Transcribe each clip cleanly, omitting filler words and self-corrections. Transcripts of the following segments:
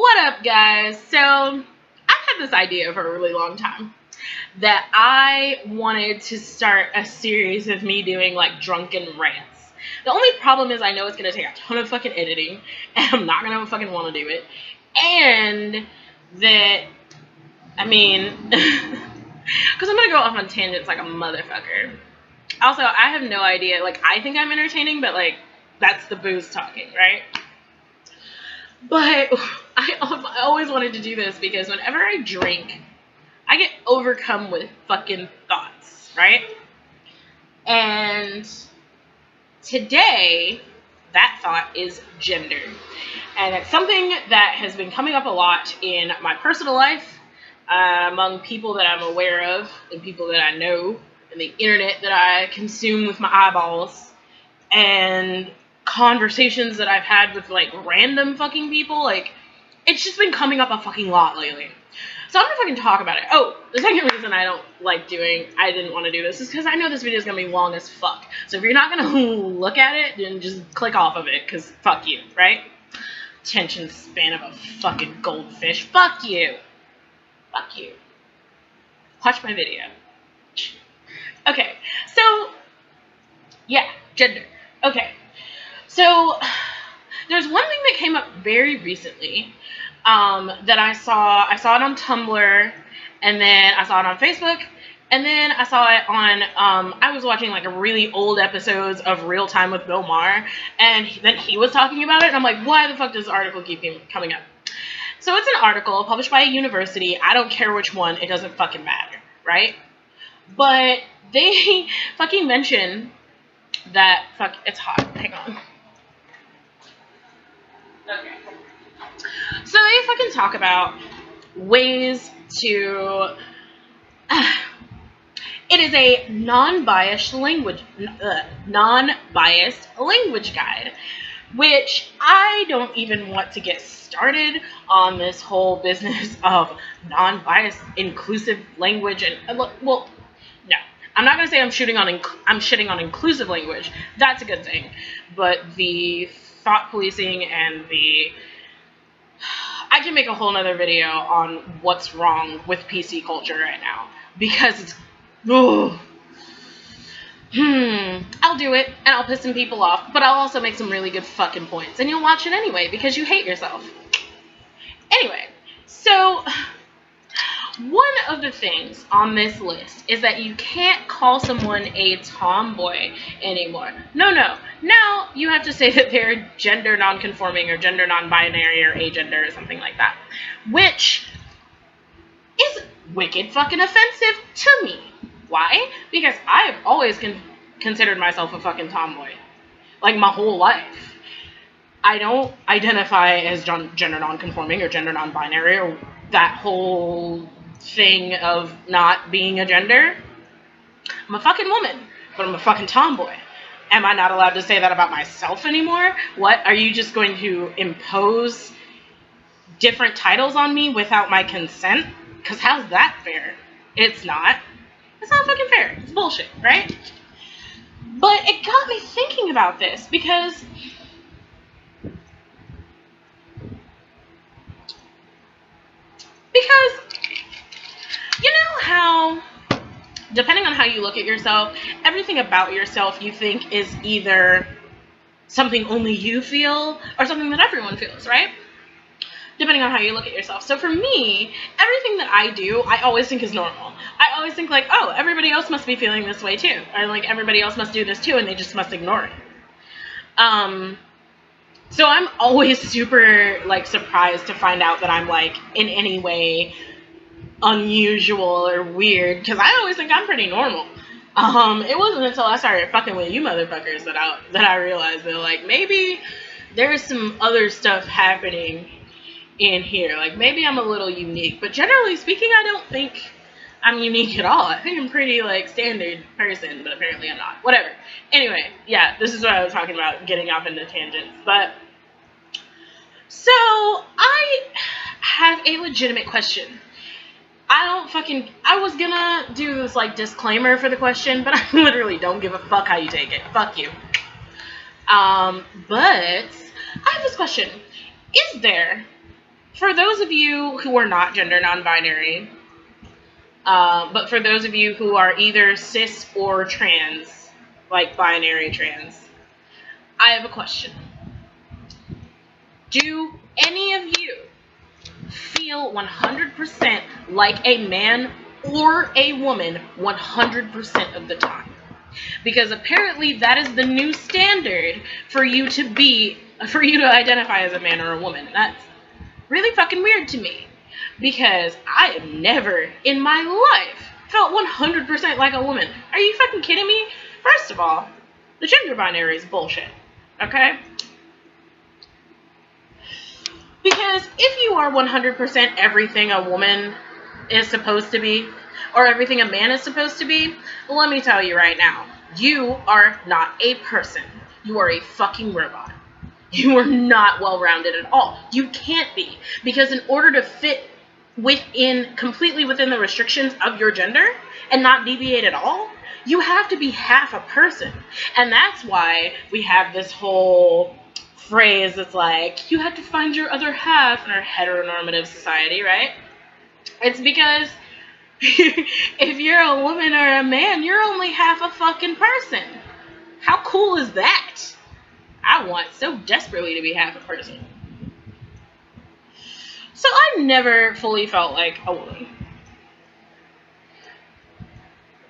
What up, guys? So, I've had this idea for a really long time that I wanted to start a series of me doing like drunken rants. The only problem is I know it's going to take a ton of fucking editing, and I'm not going to fucking want to do it. And that, I mean, because I'm going to go off on tangents like a motherfucker. Also, I have no idea, like, I think I'm entertaining, but like, that's the booze talking, right? But I always wanted to do this because whenever I drink, I get overcome with fucking thoughts, right? And today, that thought is gender. And it's something that has been coming up a lot in my personal life, among people that I'm aware of, and people that I know, and the internet that I consume with my eyeballs, and conversations that I've had with like random fucking people. Like, it's just been coming up a fucking lot lately. So I'm gonna fucking talk about it. Oh, the second reason I didn't want to do this is because I know this video is gonna be long as fuck. So if you're not gonna look at it, then just click off of it, because fuck you, right? Attention span of a fucking goldfish. Fuck you. Fuck you. Watch my video. Okay, so, yeah, gender. Okay. So, there's one thing that came up very recently that I saw. I saw it on Tumblr, and then I saw it on Facebook, and then I saw it on, I was watching like a really old episodes of Real Time with Bill Maher, and then he was talking about it, and I'm like, why the fuck does this article keep coming up? So it's an article published by a university. I don't care which one. It doesn't fucking matter, right? But they fucking mention that, fuck, it's hot. Hang on. Okay. So they fucking talk about ways to... it is a non-biased language guide, which I don't even want to get started on this whole business of non-biased inclusive language. And well, no, I'm not gonna say I'm shitting on inclusive language. That's a good thing, but the thought policing and I can make a whole nother video on what's wrong with PC culture right now, because it's I'll do it, and I'll piss some people off, but I'll also make some really good fucking points, and you'll watch it anyway, because you hate yourself. Anyway, so one of the things on this list is that you can't call someone a tomboy anymore. No. Now you have to say that they're gender non-conforming or gender non-binary or agender or something like that, which is wicked fucking offensive to me. Why? Because I have always considered myself a fucking tomboy. Like, my whole life. I don't identify as gender non-conforming or gender non-binary or that whole thing of not being a gender. I'm a fucking woman, but I'm a fucking tomboy. Am I not allowed to say that about myself anymore? What? Are you just going to impose different titles on me without my consent? Because how's that fair? It's not. It's not fucking fair. It's bullshit, right? But it got me thinking about this because you know how, depending on how you look at yourself, everything about yourself you think is either something only you feel or something that everyone feels, right? Depending on how you look at yourself. So for me, everything that I do, I always think is normal. I always think like, oh, everybody else must be feeling this way too. Or like, everybody else must do this too, and they just must ignore it. So I'm always super, like, surprised to find out that I'm, like, in any way unusual or weird, because I always think I'm pretty normal. It wasn't until I started fucking with you motherfuckers that I realized that, like, maybe there's some other stuff happening in here. Like, maybe I'm a little unique, but generally speaking, I don't think I'm unique at all. I think I'm pretty, like, standard person, but apparently I'm not. Whatever. Anyway, yeah, this is what I was talking about, getting off into tangents. But, so, I have a legitimate question. I was gonna do this, like, disclaimer for the question, but I literally don't give a fuck how you take it. Fuck you. But I have this question. Is there For those of you who are not gender non-binary, but for those of you who are either cis or trans, like binary trans, I have a question. Do any of you feel 100% like a man or a woman 100% of the time? Because apparently that is the new standard for you to identify as a man or a woman. That's really fucking weird to me. Because I have never in my life felt 100% like a woman. Are you fucking kidding me? First of all, the gender binary is bullshit. Okay? Because if you are 100% everything a woman is supposed to be, or everything a man is supposed to be, let me tell you right now, you are not a person. You are a fucking robot. You are not well-rounded at all. You can't be. Because in order to fit completely within the restrictions of your gender and not deviate at all, you have to be half a person. And that's why we have this whole phrase that's like, you have to find your other half in our heteronormative society, right? It's because if you're a woman or a man, you're only half a fucking person. How cool is that? I want so desperately to be half a person. So I never fully felt like a woman.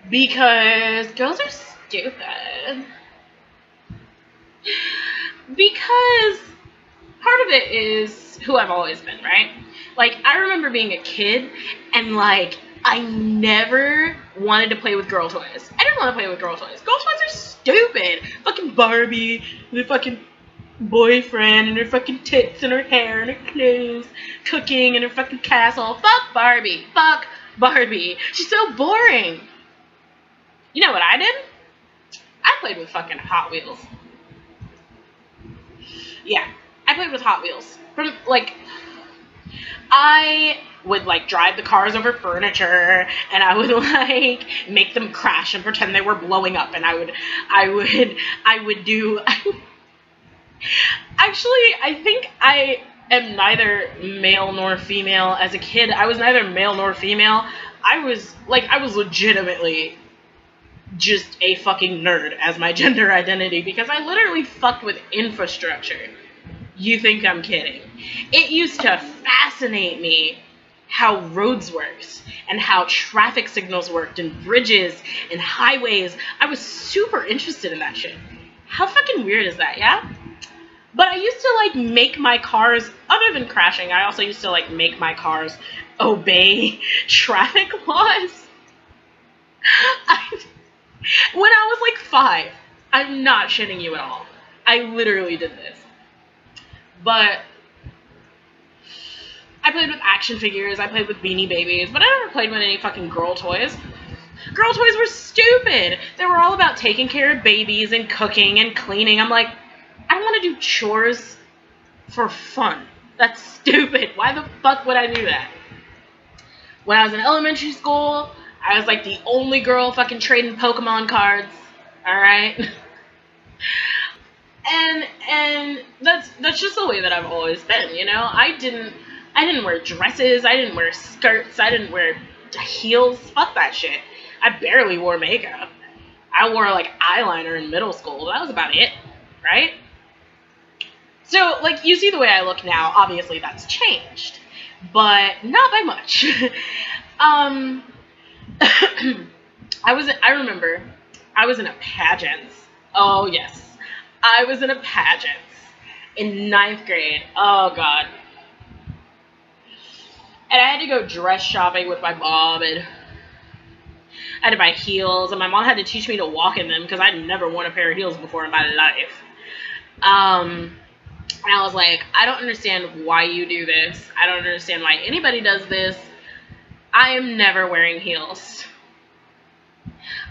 Because girls are stupid. Because part of it is who I've always been, right? Like, I remember being a kid and, like, I never wanted to play with girl toys. I didn't want to play with girl toys. Girl toys are stupid. Fucking Barbie, the fucking boyfriend, and her fucking tits, and her hair, and her clothes, cooking, and her fucking castle. Fuck Barbie. Fuck Barbie. She's so boring. You know what I did? I played with fucking Hot Wheels. Yeah, I played with Hot Wheels. From, like, I would, like, drive the cars over furniture, and I would, like, make them crash and pretend they were blowing up, and I would do... Actually, I think I am neither male nor female. As a kid, I was neither male nor female. I was legitimately just a fucking nerd as my gender identity, because I literally fucked with infrastructure. You think I'm kidding? It used to fascinate me how roads worked and how traffic signals worked and bridges and highways. I was super interested in that shit. How fucking weird is that, yeah? But I used to, like, make my cars, other than crashing, I also used to, like, make my cars obey traffic laws. When I was, like, 5, I'm not shitting you at all. I literally did this. But I played with action figures, I played with Beanie Babies, but I never played with any fucking girl toys. Girl toys were stupid. They were all about taking care of babies and cooking and cleaning. I'm like, I don't want to do chores for fun. That's stupid. Why the fuck would I do that? When I was in elementary school, I was like the only girl fucking trading Pokemon cards. Alright? And that's just the way that I've always been, you know? I didn't wear dresses, I didn't wear skirts, I didn't wear heels. Fuck that shit. I barely wore makeup. I wore, like, eyeliner in middle school. That was about it, right? So, like, you see the way I look now. Obviously, that's changed, but not by much. I remember I was in a pageant. Oh, yes. I was in a pageant in 9th grade. Oh, God. And I had to go dress shopping with my mom, and I had to buy heels, and my mom had to teach me to walk in them because I'd never worn a pair of heels before in my life. And I was like, I don't understand why you do this. I don't understand why anybody does this. I am never wearing heels.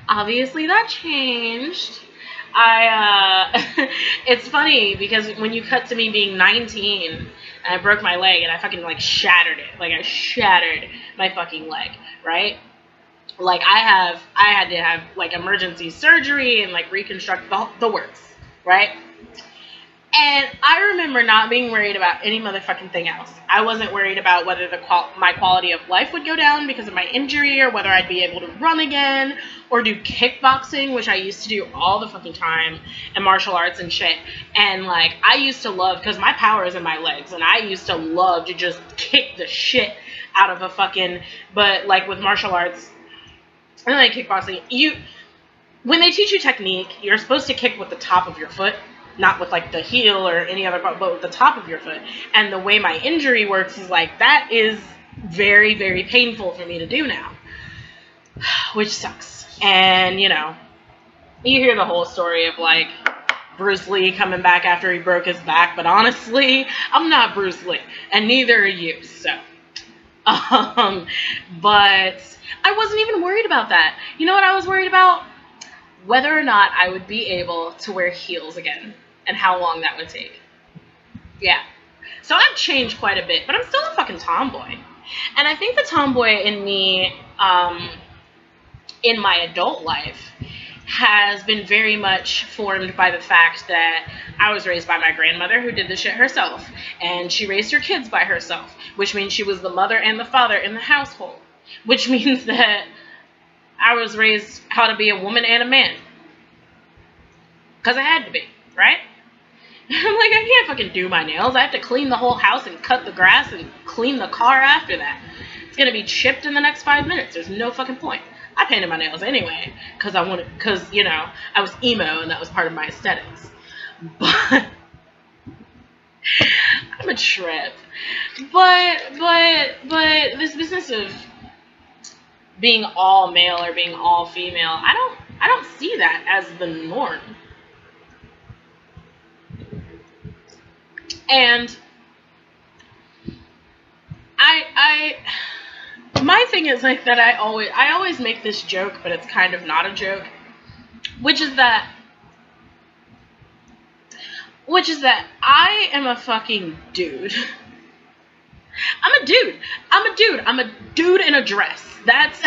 Obviously, that changed. It's funny because when you cut to me being 19 and I broke my leg and I fucking, like, shattered it. Like, I shattered my fucking leg, right? Like, I had to have, like, emergency surgery and, like, reconstruct the works, right? And I remember not being worried about any motherfucking thing else. I wasn't worried about whether my quality of life would go down because of my injury, or whether I'd be able to run again, or do kickboxing, which I used to do all the fucking time, and martial arts and shit. And, like, I used to love, because my power is in my legs, and I used to love to just kick the shit out of a fucking, but, like, with martial arts, and like kickboxing, when they teach you technique, you're supposed to kick with the top of your foot, not with like the heel or any other part, but with the top of your foot. And the way my injury works is like, that is very, very painful for me to do now, which sucks. And, you know, you hear the whole story of like Bruce Lee coming back after he broke his back, but honestly, I'm not Bruce Lee, and neither are you, so. But I wasn't even worried about that. You know what I was worried about? Whether or not I would be able to wear heels again, and how long that would take. Yeah. So I've changed quite a bit, but I'm still a fucking tomboy. And I think the tomboy in me, in my adult life, has been very much formed by the fact that I was raised by my grandmother, who did the shit herself. And she raised her kids by herself, which means she was the mother and the father in the household. Which means that I was raised how to be a woman and a man. Because I had to be, right? I'm like, I can't fucking do my nails. I have to clean the whole house and cut the grass and clean the car after that. It's going to be chipped in the next 5 minutes. There's no fucking point. I painted my nails anyway, because, you know, I was emo and that was part of my aesthetics. But I'm a trip. But this business of being all male or being all female, I don't see that as the norm. And my thing is like that I always make this joke, but it's kind of not a joke, which is that I am a fucking dude. I'm a dude. I'm a dude in a dress. That's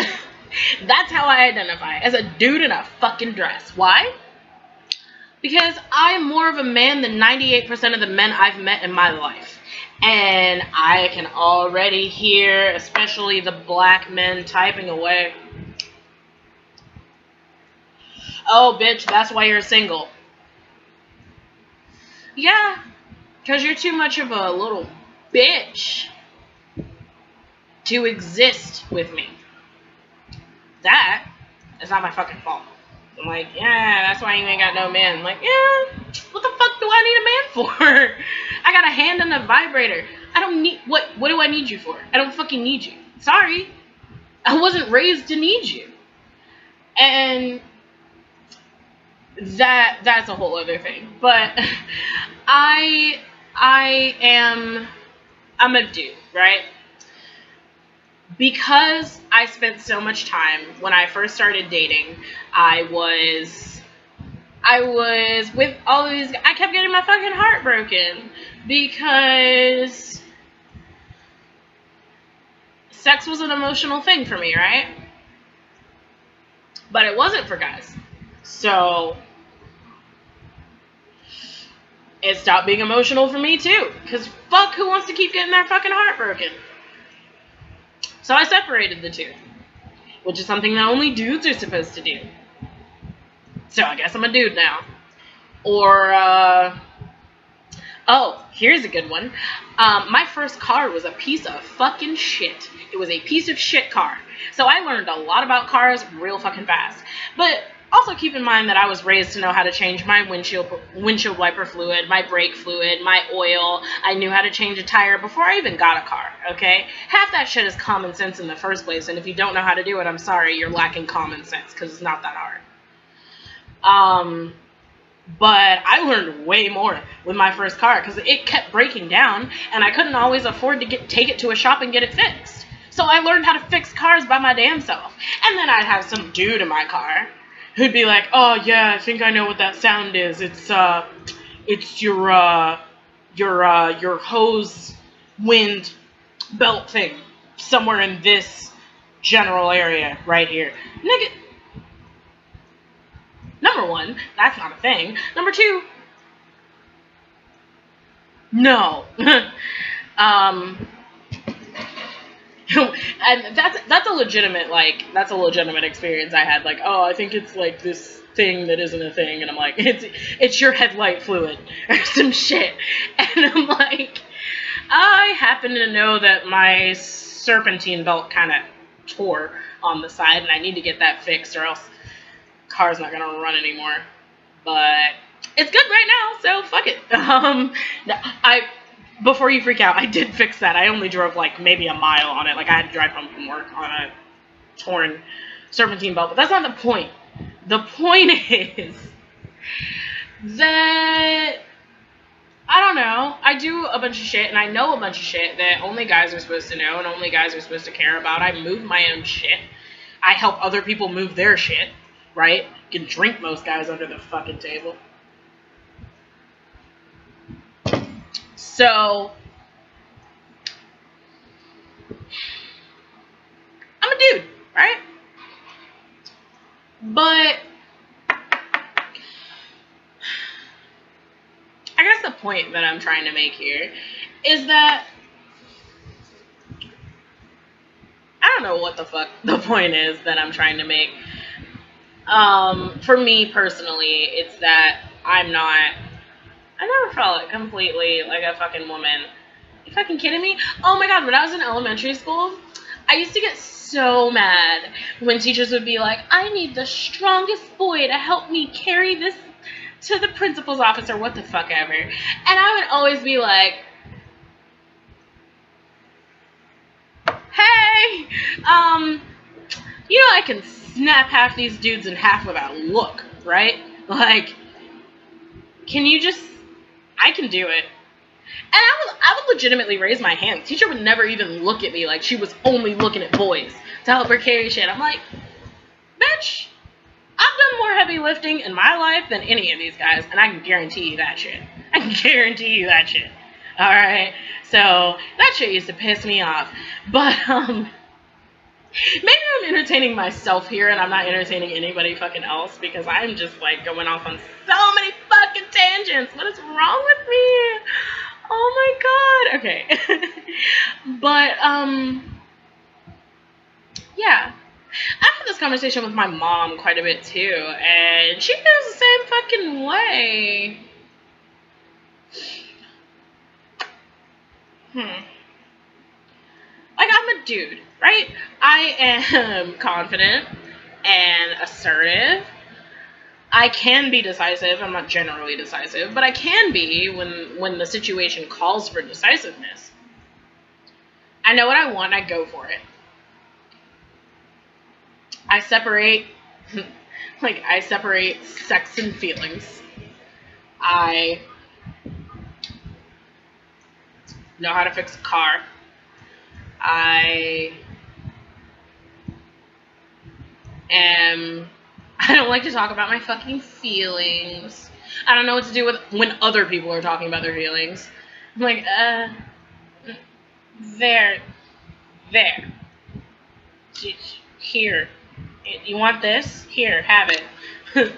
how I identify, as a dude in a fucking dress. Why? Because I'm more of a man than 98% of the men I've met in my life. And I can already hear, especially the black men, typing away. Oh, bitch, that's why you're single. Yeah, because you're too much of a little bitch to exist with me. That is not my fucking fault. I'm like, yeah, that's why you ain't got no man. I'm like, yeah, what the fuck do I need a man for? I got a hand and a vibrator. I don't need, what do I need you for? I don't fucking need you. Sorry. I wasn't raised to need you. And that's a whole other thing. But I'm a dude, right? Because I spent so much time, when I first started dating, I was with all these, I kept getting my fucking heart broken because sex was an emotional thing for me, right? But it wasn't for guys. So it stopped being emotional for me too, because fuck, who wants to keep getting their fucking heart broken? So I separated the two, which is something that only dudes are supposed to do. So I guess I'm a dude now. Or, oh, here's a good one. My first car was a piece of fucking shit. It was a piece of shit car. So I learned a lot about cars real fucking fast. But also keep in mind that I was raised to know how to change my windshield wiper fluid, my brake fluid, my oil. I knew how to change a tire before I even got a car, okay? Half that shit is common sense in the first place, and if you don't know how to do it, I'm sorry, you're lacking common sense, because it's not that hard. But I learned way more with my first car, because it kept breaking down, and I couldn't always afford to take it to a shop and get it fixed. So I learned how to fix cars by my damn self. And then I'd have some dude in my car who'd be like, oh yeah, I think I know what that sound is. It's your hose wind belt thing somewhere in this general area right here. Nigga, number one, that's not a thing. Number two, No. um, and that's a legitimate experience I had. Like, oh, I think it's like this thing that isn't a thing, and I'm like, it's your headlight fluid or some shit, and I'm like, I happen to know that my serpentine belt kind of tore on the side, and I need to get that fixed, or else the car's not gonna run anymore. But it's good right now, so fuck it. Before you freak out, I did fix that. I only drove like maybe a mile on it. Like, I had to drive home from work on a torn serpentine belt. But that's not the point. The point is that, I don't know, I do a bunch of shit, and I know a bunch of shit that only guys are supposed to know and only guys are supposed to care about. I move my own shit. I help other people move their shit, right? You can drink most guys under the fucking table. So, I'm a dude, right? But I guess the point that I'm trying to make here is that I don't know what the fuck the point is that I'm trying to make. For me personally, it's that I never felt completely like a fucking woman. You fucking kidding me? Oh my god, when I was in elementary school, I used to get so mad when teachers would be like, I need the strongest boy to help me carry this to the principal's office or what the fuck ever. And I would always be like, hey, I can snap half these dudes in half without a look, right? Like, I can do it. And I would legitimately raise my hand. The teacher would never even look at me like she was only looking at boys to help her carry shit. I'm like, bitch, I've done more heavy lifting in my life than any of these guys, and I can guarantee you that shit. Alright? So, that shit used to piss me off. But, maybe I'm entertaining myself here and I'm not entertaining anybody fucking else because I'm just like going off on so many fucking tangents. What is wrong with me? Oh my god. Okay. But, yeah. I've had this conversation with my mom quite a bit too, and she feels the same fucking way. Like, I'm a dude, right? I am confident and assertive. I can be decisive. I'm not generally decisive, but I can be when the situation calls for decisiveness. I know what I want, I go for it. I separate sex and feelings. I know how to fix a car. I don't like to talk about my fucking feelings. I don't know what to do with when other people are talking about their feelings. I'm like, there. Here. You want this? Here, have it.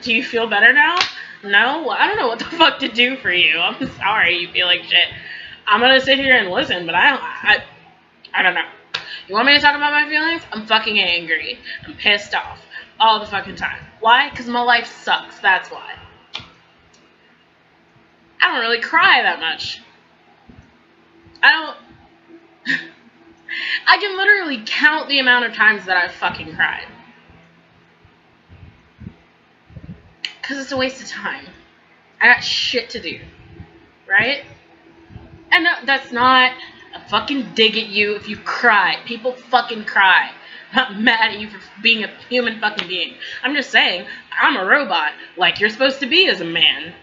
Do you feel better now? No? I don't know what the fuck to do for you. I'm sorry you feel like shit. I'm gonna sit here and listen, but I don't know. You want me to talk about my feelings? I'm fucking angry. I'm pissed off. All the fucking time. Why? Because my life sucks. That's why. I don't really cry that much. I can literally count the amount of times that I've fucking cried. Because it's a waste of time. I got shit to do. Right? And no, that's not a fucking dig at you if you cry. People fucking cry. I'm not mad at you for being a human fucking being. I'm just saying, I'm a robot, like you're supposed to be as a man.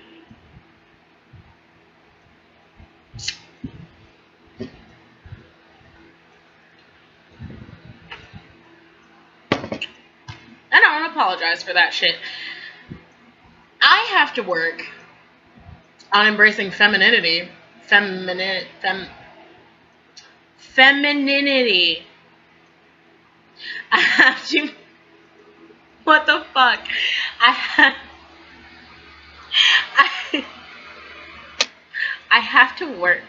I don't want to apologize for that shit. I have to work on embracing femininity. Femininity. I have to. What the fuck? I I have to work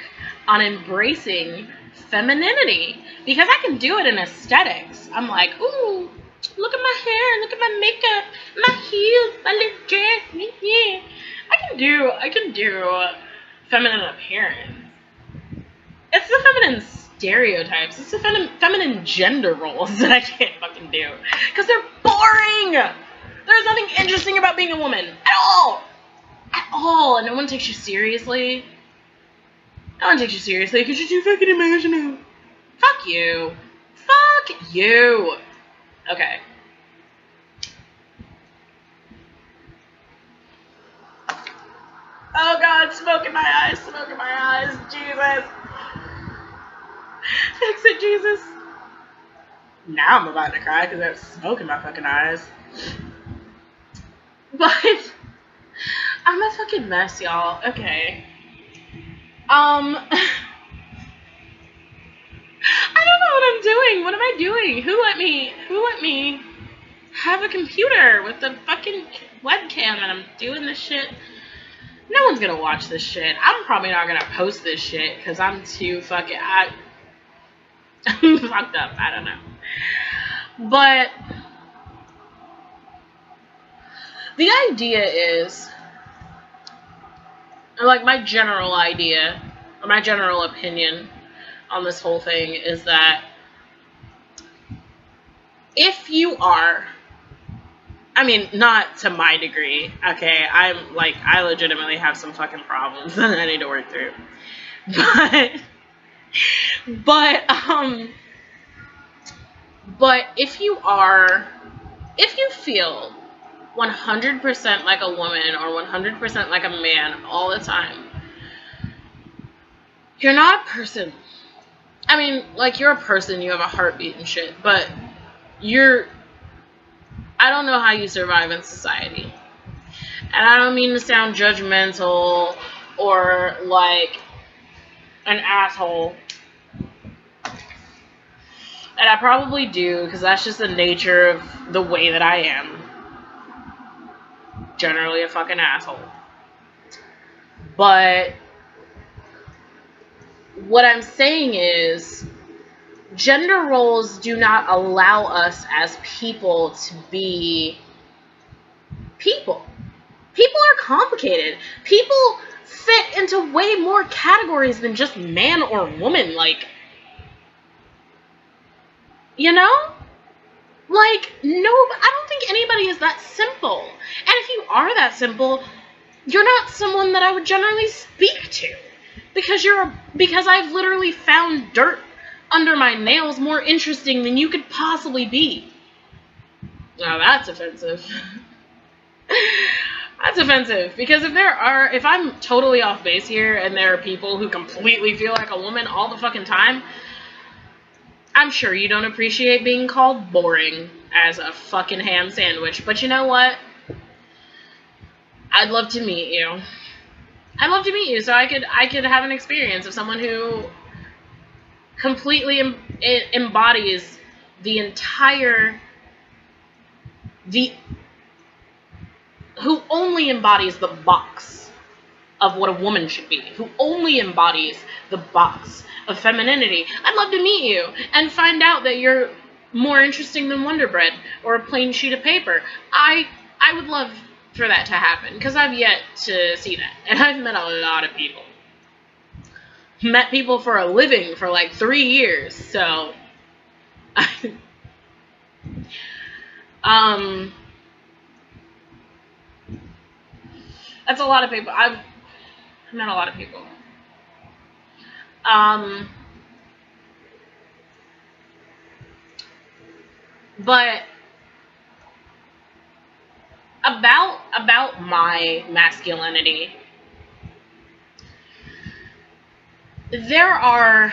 on embracing femininity because I can do it in aesthetics. I'm like, ooh, look at my hair, look at my makeup, my heels, my little dress, yeah. I can do feminine appearance. It's the feminine stereotypes. It's the feminine gender roles that I can't fucking do because they're boring. There's nothing interesting about being a woman at all. At all. And no one takes you seriously. No one takes you seriously because you're too fucking emotional. Fuck you. Fuck you. Okay. Oh God, smoke in my eyes, smoke in my eyes. Jesus. Fix it, Jesus. Now I'm about to cry because there's smoke in my fucking eyes. But I'm a fucking mess, y'all. Okay. I don't know what I'm doing. What am I doing? Who let me have a computer with the fucking webcam and I'm doing this shit? No one's gonna watch this shit. I'm probably not gonna post this shit because I'm too fucking I'm fucked up. I don't know. But the idea is, like, my general idea, or my general opinion on this whole thing is that if you are, I mean, not to my degree, okay, I legitimately have some fucking problems that I need to work through. But if you feel 100% like a woman or 100% like a man all the time, you're not a person. I mean, like, you're a person, you have a heartbeat and shit, but I don't know how you survive in society. And I don't mean to sound judgmental or like an asshole. And I probably do, because that's just the nature of the way that I am. Generally a fucking asshole. But what I'm saying is, gender roles do not allow us as people to be people. People are complicated. People fit into way more categories than just man or woman. Like, you know? Like, no, I don't think anybody is that simple. And if you are that simple, you're not someone that I would generally speak to. Because I've literally found dirt under my nails more interesting than you could possibly be. Now that's offensive. That's offensive. Because if I'm totally off base here and there are people who completely feel like a woman all the fucking time, I'm sure you don't appreciate being called boring as a fucking ham sandwich. But you know what? I'd love to meet you. I'd love to meet you so I could have an experience of someone who completely embodies who only embodies the box of what a woman should be, who only embodies the box of femininity. I'd love to meet you and find out that you're more interesting than Wonder Bread or a plain sheet of paper. I would love for that to happen, because I've yet to see that. And I've met a lot of people. Met people for a living for like 3 years, so that's a lot of people. I've met a lot of people. But about my masculinity, I've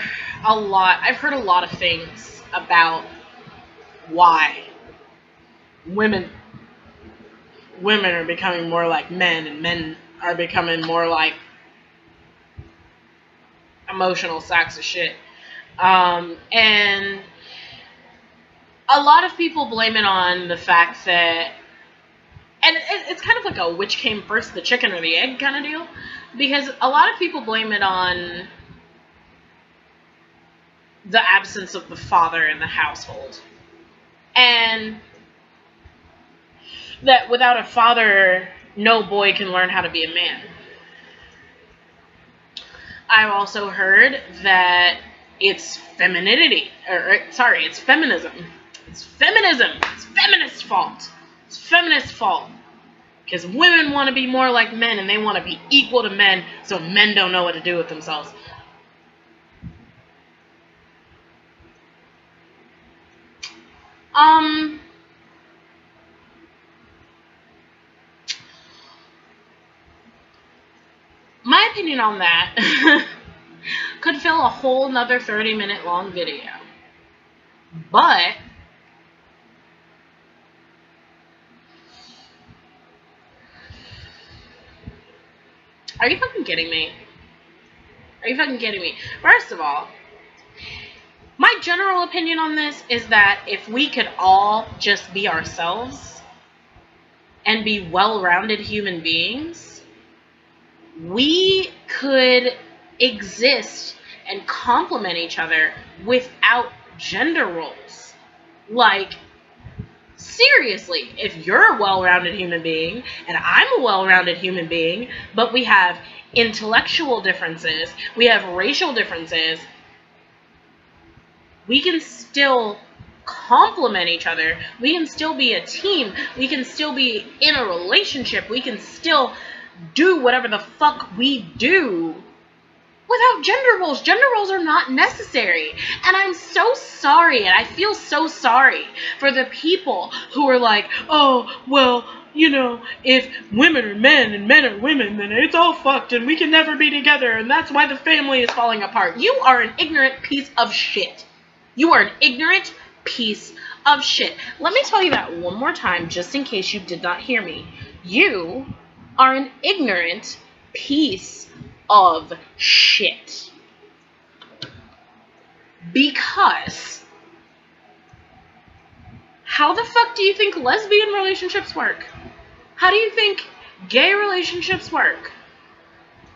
heard a lot of things about why women are becoming more like men and men are becoming more like emotional sacks of shit. And a lot of people blame it on the fact that, and it's kind of like a which came first, the chicken or the egg kind of deal. Because a lot of people blame it on the absence of the father in the household. And that without a father, no boy can learn how to be a man. I've also heard that it's femininity, it's feminism. It's feminism. It's feminist fault. It's feminist fault. Because women want to be more like men and they want to be equal to men, so men don't know what to do with themselves. My opinion on that could fill a whole nother 30-minute long video. But are you fucking kidding me? Are you fucking kidding me? First of all, my general opinion on this is that if we could all just be ourselves and be well-rounded human beings, we could exist and complement each other without gender roles. Like, seriously, if you're a well-rounded human being and I'm a well-rounded human being, but we have intellectual differences, we have racial differences, we can still complement each other. We can still be a team. We can still be in a relationship. We can still do whatever the fuck we do without gender roles. Gender roles are not necessary. And I'm so sorry, and I feel so sorry for the people who are like, oh, well, you know, if women are men and men are women, then it's all fucked and we can never be together and that's why the family is falling apart. You are an ignorant piece of shit. You are an ignorant piece of shit. Let me tell you that one more time, just in case you did not hear me. You are an ignorant piece of shit. Because how the fuck do you think lesbian relationships work? How do you think gay relationships work?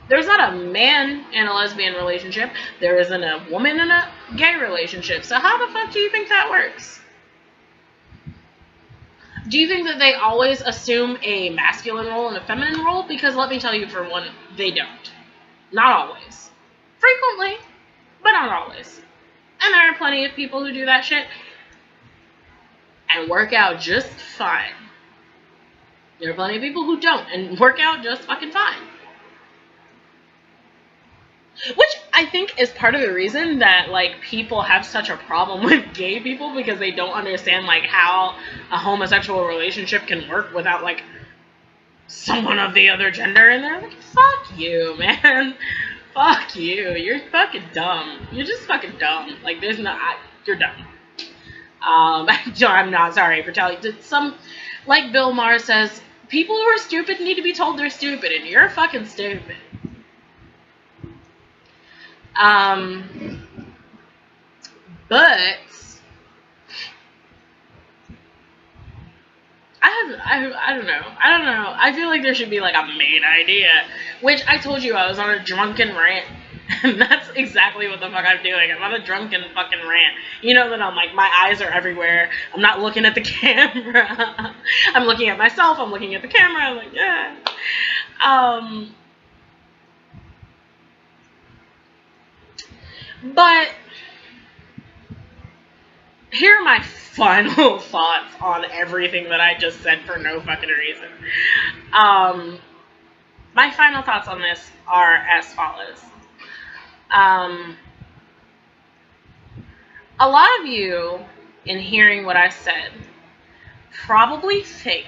There's not a man in a lesbian relationship. There isn't a woman in a gay relationship. So how the fuck do you think that works? Do you think that they always assume a masculine role and a feminine role? Because let me tell you, for one, they don't. Not always. Frequently, but not always. And there are plenty of people who do that shit and work out just fine. There are plenty of people who don't and work out just fucking fine. Which I think is part of the reason that, like, people have such a problem with gay people, because they don't understand, like, how a homosexual relationship can work without, like, someone of the other gender in there. Like, fuck you, man. Fuck you. You're fucking dumb. You're just fucking dumb. Like, there's no... you're dumb. I'm not sorry for telling you. Like Bill Maher says, people who are stupid need to be told they're stupid, and you're fucking stupid. But I don't know. I feel like there should be like a main idea, which I told you I was on a drunken rant, and that's exactly what the fuck I'm doing. I'm on a drunken fucking rant. You know that I'm like, my eyes are everywhere. I'm not looking at the camera. I'm looking at myself. I'm looking at the camera. I'm like, yeah. But here are my final thoughts on everything that I just said for no fucking reason. My final thoughts on this are as follows. A lot of you, in hearing what I said, probably think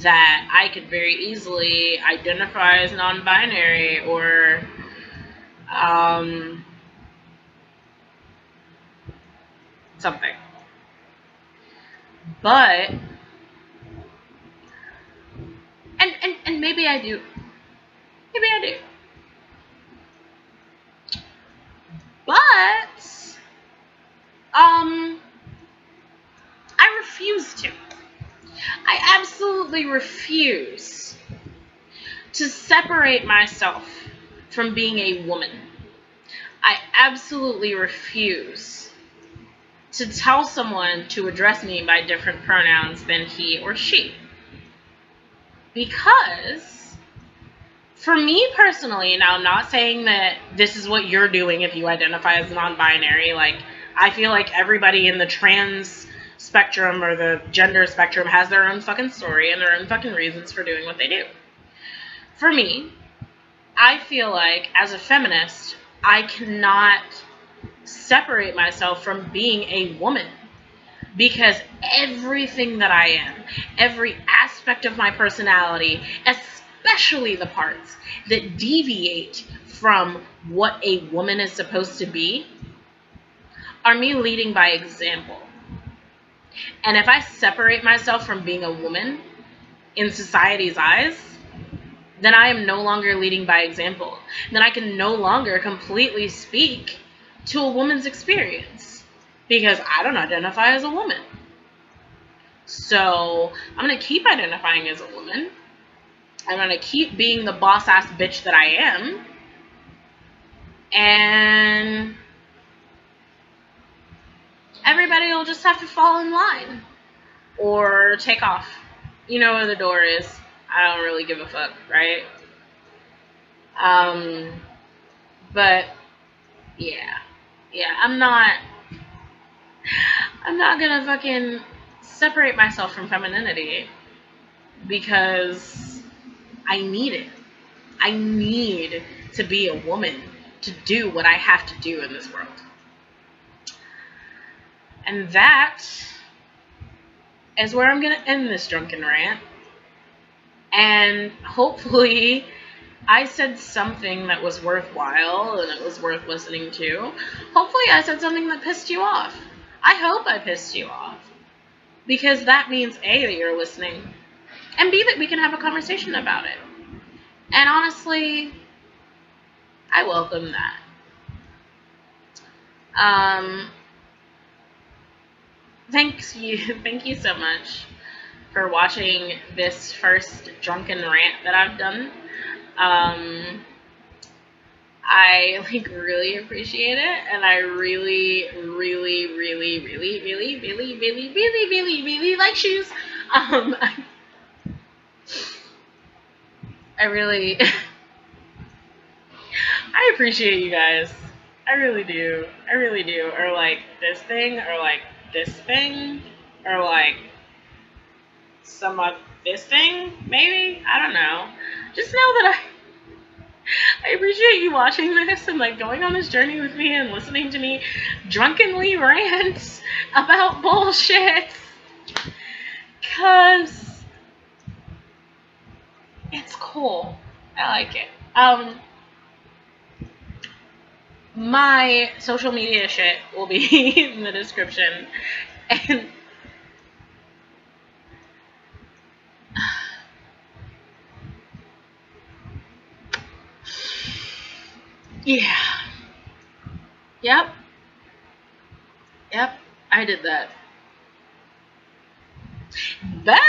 that I could very easily identify as non-binary or something. But and maybe I do. Maybe I do. But I refuse to. I absolutely refuse to separate myself from being a woman. I absolutely refuse to tell someone to address me by different pronouns than he or she. Because, for me personally, now I'm not saying that this is what you're doing if you identify as non-binary. Like, I feel like everybody in the trans spectrum or the gender spectrum has their own fucking story and their own fucking reasons for doing what they do. For me, I feel like as a feminist, I cannot separate myself from being a woman, because everything that I am, every aspect of my personality, especially the parts that deviate from what a woman is supposed to be, are me leading by example. And if I separate myself from being a woman in society's eyes, then I am no longer leading by example. Then I can no longer completely speak to a woman's experience, because I don't identify as a woman. So I'm going to keep identifying as a woman. I'm going to keep being the boss-ass bitch that I am. And everybody will just have to fall in line or take off. You know where the door is. I don't really give a fuck, right? But yeah, I'm not gonna fucking separate myself from femininity, because I need it. I need to be a woman to do what I have to do in this world. And that is where I'm gonna end this drunken rant. And hopefully I said something that was worthwhile and it was worth listening to. Hopefully I said something that pissed you off. I hope I pissed you off, because that means A, that you're listening, and B, that we can have a conversation about it. And honestly, I welcome that. Thank you so much for watching this first drunken rant that I've done. I really appreciate it, and I really like shoes. I really I appreciate you guys. I really do. Or like this thing, or like this thing, or like some of this thing, maybe? I don't know. Just know that I appreciate you watching this and like going on this journey with me and listening to me drunkenly rant about bullshit. 'Cause it's cool. I like it. My social media shit will be in the description. And yeah. Yep, I did that. Bye!